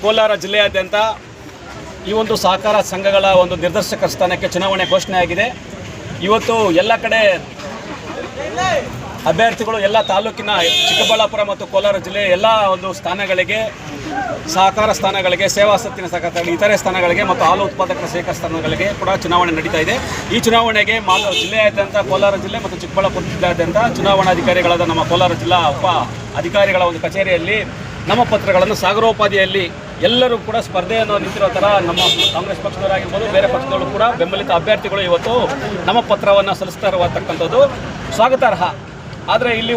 ಕೋಲಾರ ಜಿಲ್ಲೆಯಾದ್ಯಂತ ಈ ಒಂದು ಸಹಕಾರ ಸಂಘಗಳ ಒಂದು ನಿರ್ದೇಶಕರ ಸ್ಥಾನಕ್ಕೆ ಚುನಾವಣೆ ಘೋಷಣೆ ಆಗಿದೆ. ಇವತ್ತು ಎಲ್ಲ ಕಡೆ ಅಭ್ಯರ್ಥಿಗಳು ಎಲ್ಲ ತಾಲೂಕಿನ ಚಿಕ್ಕಬಳ್ಳಾಪುರ ಮತ್ತು ಕೋಲಾರ ಜಿಲ್ಲೆಯ ಎಲ್ಲ ಒಂದು ಸ್ಥಾನಗಳಿಗೆ, ಸಹಕಾರ ಸ್ಥಾನಗಳಿಗೆ, ಸೇವಾ ಸತ್ತಿನ ಸಹಕಾರ ಇತರೆ ಸ್ಥಾನಗಳಿಗೆ ಮತ್ತು ಹಾಲು ಉತ್ಪಾದಕರ ಸಹಕಾರ ಸ್ಥಾನಗಳಿಗೆ ಕೂಡ ಚುನಾವಣೆ ನಡೀತಾ ಇದೆ. ಈ ಚುನಾವಣೆಗೆ ಜಿಲ್ಲೆಯಾದ್ಯಂತ ಕೋಲಾರ ಜಿಲ್ಲೆ ಮತ್ತು ಚಿಕ್ಕಬಳ್ಳಾಪುರ ಜಿಲ್ಲೆಯಾದ್ಯಂತ ಚುನಾವಣಾಧಿಕಾರಿಗಳಾದ ನಮ್ಮ ಕೋಲಾರ ಜಿಲ್ಲಾ ಉಪ ಅಧಿಕಾರಿಗಳ ಒಂದು ಕಚೇರಿಯಲ್ಲಿ ನಾಮಪತ್ರಗಳನ್ನು ಸಾಗರೋಪಾದಿಯಲ್ಲಿ ಎಲ್ಲರೂ ಕೂಡ ಸ್ಪರ್ಧೆಯನ್ನು ನಿಂತಿರೋ ಥರ ನಮ್ಮ ಕಾಂಗ್ರೆಸ್ ಪಕ್ಷದವರಾಗಿರ್ಬೋದು, ಬೇರೆ ಪಕ್ಷದವರು ಕೂಡ ಬೆಂಬಲಿತ ಅಭ್ಯರ್ಥಿಗಳು ಇವತ್ತು ನಾಮಪತ್ರವನ್ನು ಸಲ್ಲಿಸ್ತಾ ಇರತಕ್ಕಂಥದ್ದು ಸ್ವಾಗತಾರ್ಹ. ಆದರೆ ಇಲ್ಲಿ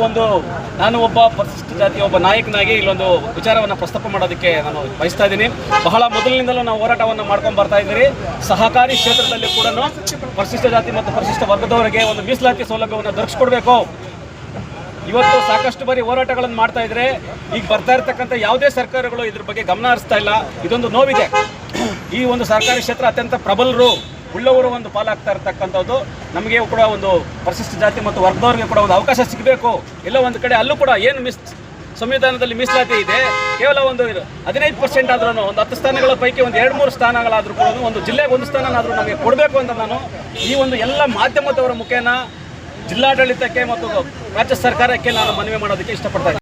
ನಾನು ಒಬ್ಬ ಪರಿಶಿಷ್ಟ ಜಾತಿಯ ಒಬ್ಬ ನಾಯಕನಾಗಿ ಇಲ್ಲೊಂದು ವಿಚಾರವನ್ನು ಪ್ರಸ್ತಾಪ ಮಾಡೋದಕ್ಕೆ ನಾನು ಬಯಸ್ತಾ ಇದ್ದೀನಿ. ಬಹಳ ಮೊದಲಿನಿಂದಲೂ ನಾವು ಹೋರಾಟವನ್ನು ಮಾಡ್ಕೊಂಡು ಬರ್ತಾ ಇದ್ದೀರಿ. ಸಹಕಾರಿ ಕ್ಷೇತ್ರದಲ್ಲಿ ಕೂಡ ಪರಿಶಿಷ್ಟ ಜಾತಿ ಮತ್ತು ಪರಿಶಿಷ್ಟ ವರ್ಗದವರಿಗೆ ಒಂದು ಮೀಸಲಾತಿ ಸೌಲಭ್ಯವನ್ನು ದೊರಕಿಸ್ಕೊಡ್ಬೇಕು. ಇವತ್ತು ಸಾಕಷ್ಟು ಬಾರಿ ಹೋರಾಟಗಳನ್ನು ಮಾಡ್ತಾ ಇದ್ರೆ ಈಗ ಬರ್ತಾ ಇರ್ತಕ್ಕಂಥ ಯಾವುದೇ ಸರ್ಕಾರಗಳು ಇದ್ರ ಬಗ್ಗೆ ಗಮನ ಹರಿಸ್ತಾ ಇಲ್ಲ. ಇದೊಂದು ನೋವಿದೆ. ಈ ಒಂದು ಸರ್ಕಾರಿ ಕ್ಷೇತ್ರ ಅತ್ಯಂತ ಪ್ರಬಲರು ಉಳ್ಳವರು ಒಂದು ಪಾಲಾಗ್ತಾ ಇರ್ತಕ್ಕಂಥದ್ದು. ನಮಗೆ ಕೂಡ ಒಂದು ಪರಿಶಿಷ್ಟ ಜಾತಿ ಮತ್ತು ವರ್ಗದವರಿಗೆ ಕೂಡ ಒಂದು ಅವಕಾಶ ಸಿಗಬೇಕು. ಎಲ್ಲ ಒಂದು ಕಡೆ ಅಲ್ಲೂ ಕೂಡ ಏನು ಸಂವಿಧಾನದಲ್ಲಿ ಮೀಸಲಾತಿ ಇದೆ, ಕೇವಲ ಒಂದು 15% ಆದ್ರೂ, ಒಂದು 10 ಸ್ಥಾನಗಳ ಪೈಕಿ ಒಂದು 2-3 ಸ್ಥಾನಗಳಾದರೂ ಕೂಡ ಒಂದು ಜಿಲ್ಲೆಗೆ ಒಂದು ಸ್ಥಾನನಾದರೂ ನಮಗೆ ಕೊಡಬೇಕು ಅಂತ ನಾನು ಈ ಒಂದು ಎಲ್ಲ ಮಾಧ್ಯಮದವರ ಮುಖೇನ ಜಿಲ್ಲಾಡಳಿತಕ್ಕೆ ಮತ್ತು ರಾಜ್ಯ ಸರ್ಕಾರಕ್ಕೆ ನಾನು ಮನವಿ ಮಾಡೋದಕ್ಕೆ ಇಷ್ಟಪಡ್ತಾ ಇದ್ದೀನಿ.